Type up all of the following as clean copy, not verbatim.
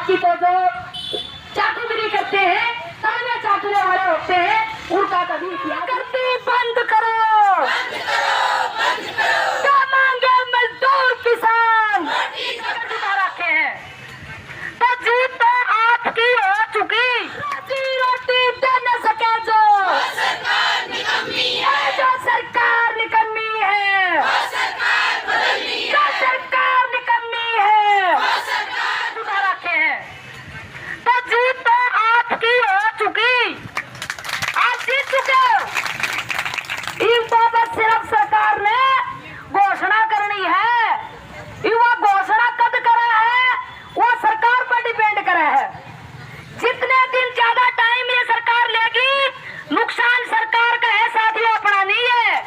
बाकी तो जो चाटुकरी करते हैं, ताने चाटने वाले होते हैं, उनका कभी इतिहास करती बंद करो, क्या मांगे मजदूर किसान चुका रखे हैं। तो जीत तो आपकी हो चुकी, रोजी रोटी दे न सके जो सरकार निकम्मी है, जो सरकार निकम्मी है, जो सरकार निकम्मी है, चुका रखे हैं। तो जीत तो आपकी हो चुकी, आप जीत चुके हो। इनको बस सिर्फ सरकार ने घोषणा करनी है, युवा घोषणा कब करा है वो सरकार पर डिपेंड करा है। जितने दिन ज्यादा टाइम ये सरकार लेगी, नुकसान सरकार का है साथियों, अपना नहीं है।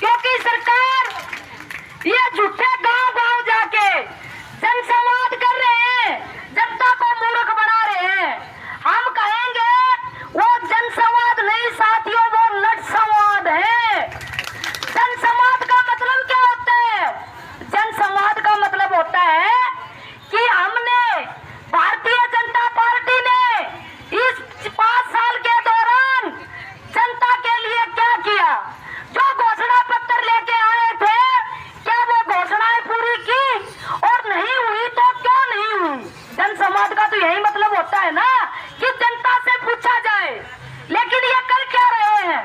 क्योंकि सरकार ये झूठे गांव-गांव जाके जनसंवाद कर रहे हैं, जनता को मूर्ख बना रहे हैं। हम कहेंगे वो जनसंवाद नहीं साथियों, वो लट संवाद है। जनसंवाद का मतलब क्या होता है? जनसंवाद का मतलब होता है कि हमने, भारतीय जनता पार्टी ने इस 5 साल के दौरान जनता के लिए क्या किया। जो घोषणा पत्र लेके आए थे, क्या वो घोषणाएं पूरी की? और नहीं हुई तो क्यों नहीं हुई? जनसंवाद का तो यही मतलब होता है ना कि जनता से पूछा जाए। लेकिन ये कर क्या रहे हैं?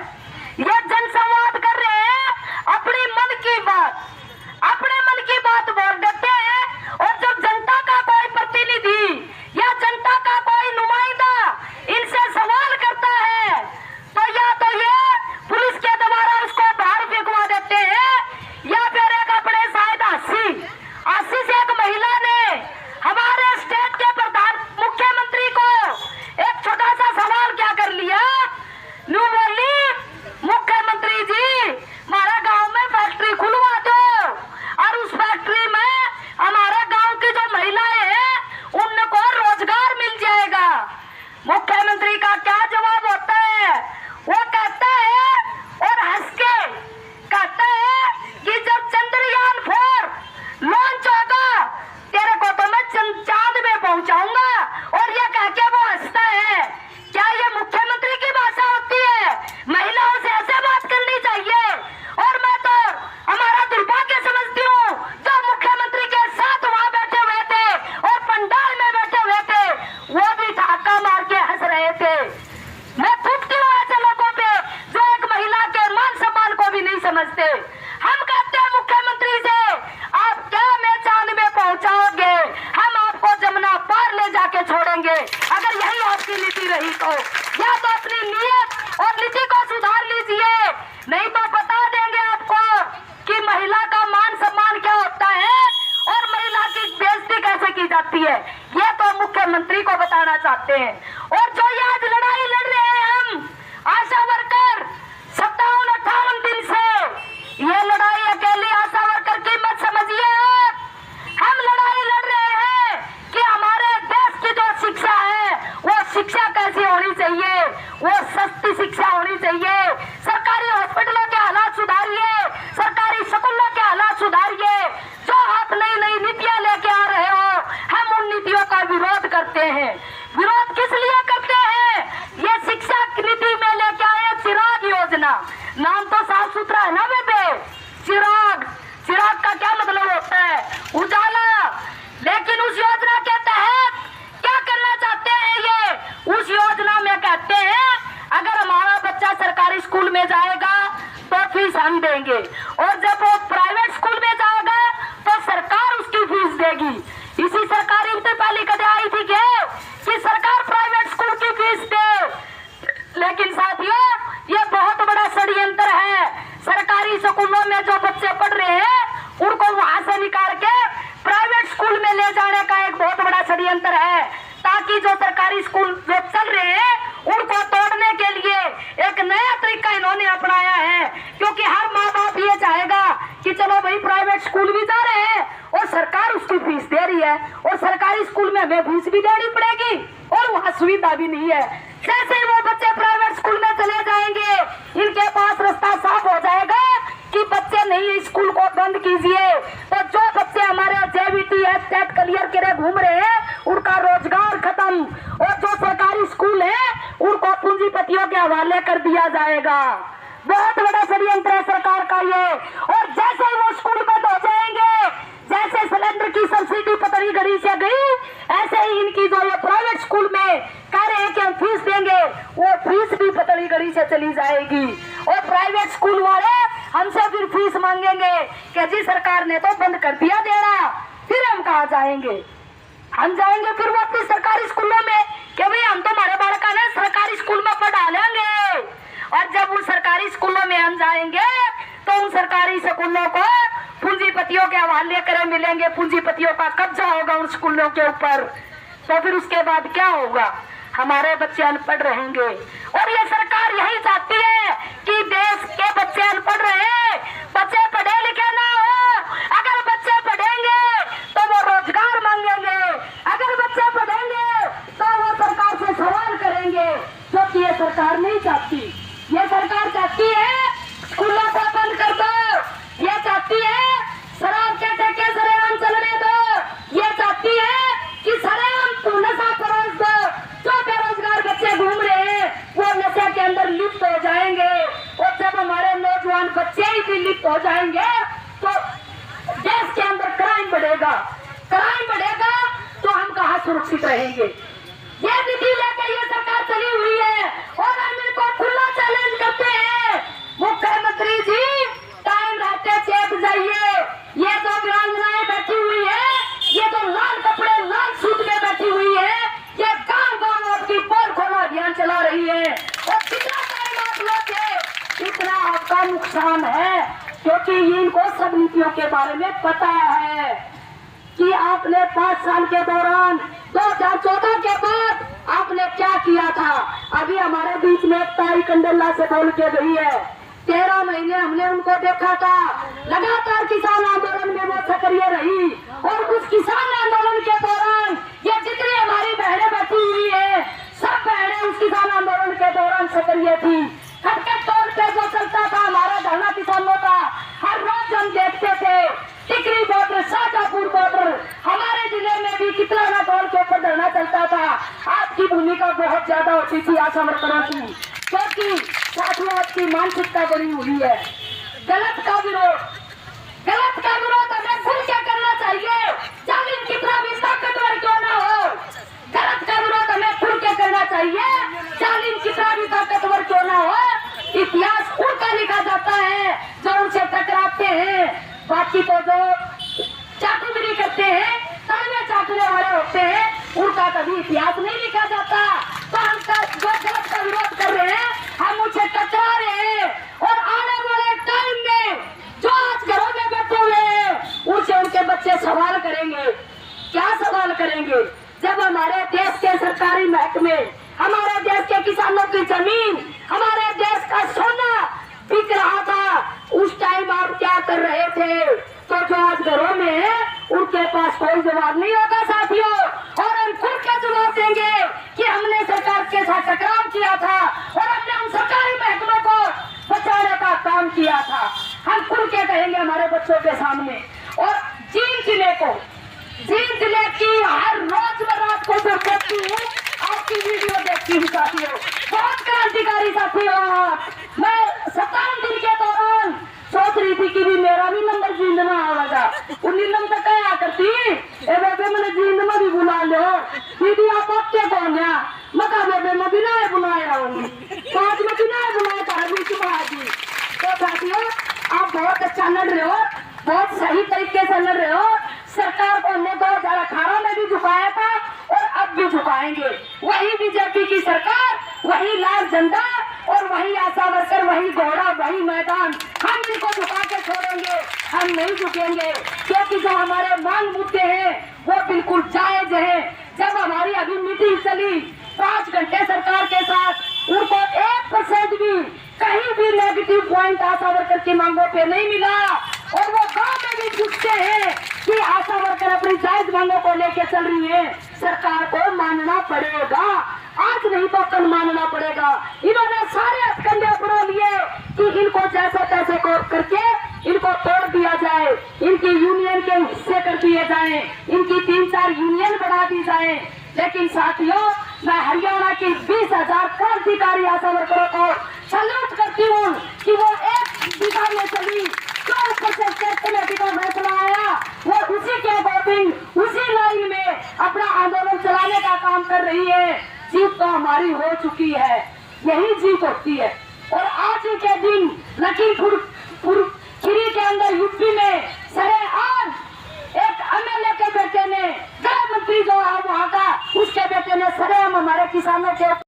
ये जनसंवाद कर रहे हैं, अपनी मन की बात, अपने मन की बात बोल देते हैं। और जब जनता का कोई प्रतिनिधि या जनता का कोई नुमाइंदा इनसे सवाल करता है, तो या तो ये पुलिस के द्वारा उसको बाहर फेंकवा देते हैं, या फिर एक अपने शायद 80 से एक महिला ने हमारे स्टेट के प्रधान मुख्यमंत्री को एक छोटा सा सवाल क्या कर लिया, न्यू बोली, मुख्यमंत्री जी हमारे गांव में फैक्ट्री खुलवा दो और उस फैक्ट्री में हमारे गांव की जो महिलाएं हैं उनको रोजगार मिल जाएगा। मुख्यमंत्री का क्या जवाब होता है? वो कहता है और हंस के कहता है कि जब चंद्रयान 4 लॉन्च होगा तेरे को तो मैं चांद में पहुंचाऊंगा। और ये कह के वो हंसता है। क्या ये मुख्यमंत्री की भाषा होती है? महिलाओं से ऐसे बात करनी चाहिए। और मैं तो हमारा दुर्भाग्य समझती हूँ जो मुख्यमंत्री के साथ वहां बैठे हुए थे और पंडाल में बैठे हुए थे, वो भी ठहाका मार के हंस रहे थे। मैं थूकती हूँ ऐसे लोगों पे जो एक महिला के मान सम्मान को भी नहीं समझते। हम कहते हैं मुख्यमंत्री से, आप क्या मैं चांद में पहुंचाओगे? हम आपको जमुना पार ले जाके छोड़ेंगे। अगर यही आपकी नीति रही तो या तो अपनी नीयत और नीति को सुधार लीजिए, नहीं तो बता देंगे आपको कि महिला का मान सम्मान क्या होता है और महिला की बेइज्जती कैसे की जाती है। ये तो मुख्यमंत्री को बताना चाहते हैं। और जो ये आज लड़ाई लड़ रहे हैं हम आशा वर्कर 57-58 दिन से, ये लड़ाई अकेली आशा वर्कर की मत समझिए आप। हम लड़ाई लड़ रहे हैं कि हमारे देश की जो शिक्षा है वो शिक्षा कैसी होनी चाहिए, वो सस्ती शिक्षा होनी चाहिए। सरकारी हॉस्पिटलों के हालात सुधारिए, सरकारी स्कूलों के हालात सुधारिए। जो आप नई नई नीतियां लेके आ रहे हो, हम उन नीतियों का विरोध करते हैं। विरोध किस लिए करते हैं? ये शिक्षा नीति में लेके आए चिराग योजना, नाम तो साफ सुथरा है ना बेबे, चिराग। चिराग का क्या मतलब होता है? उजाला। लेकिन उस योजना के तहत क्या करना चाहते हैं ये? उस योजना में कहते हैं अगर हमारा बच्चा सरकारी स्कूल में जाएगा तो फीस हम देंगे, और जब वो प्राइवेट स्कूल में जाएगा तो सरकार उसकी फीस देगी। इसी सरकारी में पहली कदम आई थी कि सरकार प्राइवेट स्कूल की फीस दे। लेकिन साथियों, ये बहुत बड़ा षड्यंत्र है। सरकारी स्कूलों में जो बच्चे पढ़ रहे हैं उनको वहां से निकाल के प्राइवेट स्कूल में ले जाने का एक बहुत बड़ा षड्यंत्र है, ताकि जो सरकारी स्कूल जो चल रहे हैं उनको तोड़ने के लिए एक नया तरीका इन्होंने अपनाया है। क्योंकि हर माँ बाप ये चाहेगा कि चलो भाई प्राइवेट स्कूल भी जा रहे हैं और सरकार उसकी फीस दे रही है, और सरकारी स्कूल में हमें फीस भी देनी पड़ेगी और वहाँ सुविधा भी नहीं है। जैसे वो बच्चे प्राइवेट स्कूल में चले जाएंगे, इनके पास रास्ता साफ हो जाएगा कि बच्चे नहीं स्कूल को बंद कीजिए, तो जो बच्चे हमारे JBT टेट क्लियर करे घूम रहे हैं उनका रोजगार खत्म, और जो सरकारी स्कूल है उनको पूंजीपतियों के हवाले कर दिया जाएगा। बहुत बड़ा षड्यंत्र है सरकार का ये। और जैसे ही वो स्कूल बंद हो जाएंगे, जैसे सिलेंडर की सब्सिडी पतरी घड़ी से गई, ऐसे ही इनकी जो ये प्राइवेट स्कूल में कह रहे हैं कि हम फीस देंगे, वो फीस भी पतरी घड़ी से चली जाएगी। और प्राइवेट स्कूल वाले हमसे फिर फीस मांगेंगे कि जी सरकार ने तो बंद कर दिया देना, फिर हम कहाँ जाएंगे? हम जाएंगे फिर वापस सरकारी स्कूलों में कि भाई हम तो हमारे बालका ने सरकारी स्कूल में पढ़ा लेंगे। और जब उन सरकारी स्कूलों में हम जाएंगे तो उन सरकारी स्कूलों को पूंजीपतियों के हवाले करे मिलेंगे, पूंजीपतियों का कब्जा होगा उन स्कूलों के ऊपर। तो फिर उसके बाद क्या होगा? हमारे बच्चे अनपढ़ रहेंगे। और ये सरकार यही चाहती है कि देश के बच्चे अनपढ़ रहे, बच्चे पढ़े लिखे ना हो। अगर बच्चे पढ़ेंगे तो वो रोजगार मांगेंगे, अगर बच्चे पढ़ेंगे तो वो सरकार से सवाल करेंगे, जो कि ये सरकार नहीं चाहती। ये सरकार चाहती है स्कूलों को बंद कर दो, ये चाहती है शराब के ठेके सरेआम चलने दो, ये चाहती है कि सरेआम नशा परोस दो। जो बेरोजगार बच्चे घूम रहे हैं वो नशे के अंदर लिप्त हो जाएंगे, और जब हमारे नौजवान बच्चे ही भी लिप्त हो जाएंगे तो देश के अंदर क्राइम बढ़ेगा। क्राइम बढ़ेगा तो हम कहाँ सुरक्षित रहेंगे? ये नीति लेकर ये सरकार चली हुई है, और हम इनको खुला चैलेंज करते हैं। मुख्यमंत्री जी, टाइम रहते चेप जाइए। ये तो वीरांगनाएं बैठी हुई है, ये तो लाल कपड़े लाल सूट में बैठी हुई है, ये गांव गांव आपकी पोल खोलो अभियान चला रही है। और कितना टाइम आप लोगे इतना आपका नुकसान है, क्योंकि इनको सब नीतियों के बारे में पता है कि आपने 5 साल के दौरान 2014 के बाद आपने क्या किया था। अभी हमारे बीच में ताई कंडला से बोल के गई है, 13 महीने हमने उनको देखा था, लगातार किसान आंदोलन में वो सक्रिय रही। और उस किसान आंदोलन के दौरान ये जितनी हमारी बहनें बैठी हुई है, सब बहनें उस किसान आंदोलन के दौरान सक्रिय थी। खटके तौर पे जो चलता था हमारा धरना किसानों का, हर रोज हम देखते थे। टिकरी बॉर्डर, शाजापुर बॉर्डर, हमारे जिले में भी कितना ना दौड़ के ऊपर धरना चलता था। आपकी भूमिका बहुत ज्यादा होती थी आशा वर्करों की, क्योंकि साथियों आपकी मानसिकता बड़ी हुई है। गलत का विरोध हमें खुल के करना चाहिए, जालिम कितना भी ताकतवर क्यों ना हो। गलत का विरोध हमें खुल के करना चाहिए, जालिम कितना भी ताकतवर क्यों ना हो। इतिहास उनका लिखा जाता है जो उनसे टकराते हैं, बाकी तो जो चाटुकरी करते हैं, ताने चाटने वाले होते हैं, उनका कभी इतिहास नहीं लिखा जाता। तो हम जो गलत का विरोध कर रहे हैं, हम उनसे टकरा रहे हैं। और आने वाले टाइम में जो आज घरों में बैठे हुए हैं, उनसे उनके बच्चे सवाल करेंगे। क्या सवाल करेंगे? जब हमारे देश के सरकारी महकमे, हमारे देश के किसानों की जमीन, हमारे देश का सोना बिक रहा था, उस टाइम आप क्या कर रहे थे? तो जो आज घरों में है उनके पास कोई जवाब नहीं होगा साथियों। और हम खुल के जवाब देंगे कि हमने सरकार के साथ टकराव किया था और हमने उन सरकारी महकमों को बचाने का काम किया था। हम खुल के कहेंगे हमारे बच्चों के सामने। और जींद जिले की हर रोज मैं रात को जब देखती हूँ, आपकी वीडियो देखती हूँ साथियों, बहुत क्रांतिकारी साथियों। मैं 57 दिन के दौरान सोच रही थी कि भी मेरा भी नंबर जींद में आवेगा। उन नीलम तक क्या करती ए बेबे, मैंने जींद में भी बुला लो दीदी, आप क्या कौन है? मका बेबे मैं बिना बुलाए आऊंगी, तो आज मैं बिना बुलाए जी। तो साथियों, आप बहुत अच्छा लड़ रहे हो, बहुत सही तरीके से लड़ रहे हो। सरकार को हमने 2018 में भी झुकाया था और अब भी झुकाएंगे। वही बीजेपी की सरकार, वही लाल झंडा और वही आशा वर्कर, वही घोड़ा, वही मैदान। हम इनको झुका के छोड़ेंगे, हम नहीं झुकेंगे, क्योंकि जो हमारे मांग मुद्दे हैं वो बिल्कुल जायज है। जब हमारी अभी मीटिंग चली 5 घंटे सरकार के साथ, उनको 1% भी कहीं भी नेगेटिव पॉइंट आशा वर्कर की मांगों पे नहीं मिला। और वो गांव में भी पूछते हैं कि आशा वर्कर अपनी जायज मांगों को लेकर चल रही है, सरकार को मानना पड़ेगा। आज नहीं तो कल मानना पड़ेगा। इन्होंने सारे हथकंडे अपना लिए कि इनको जैसे तैसे करके दिया जाए, इनकी यूनियन के हिस्से कर दिए जाएं, इनकी 3-4 यूनियन बढ़ा दी जाए। लेकिन साथियों, मैं हरियाणा की 20,000 क्रांतिकारी आशा वर्करों को सैल्यूट करती हूँ कि वो एक दिशा में चली, जो ऊपर से स्टेट कमेटी का फैसला आया, वो उसी के अकॉर्डिंग, उसी लाइन में अपना आंदोलन चलाने का काम कर रही है। जीत तो हमारी हो चुकी है, यही जीत होती है। और आज ही के दिन लखीमपुर खीरी के अंदर यूपी में सरेआम एक एमएलए के बेटे ने, गृह मंत्री जो है वहां का, उसके बेटे ने सरेआम हमारे किसानों के ऊपर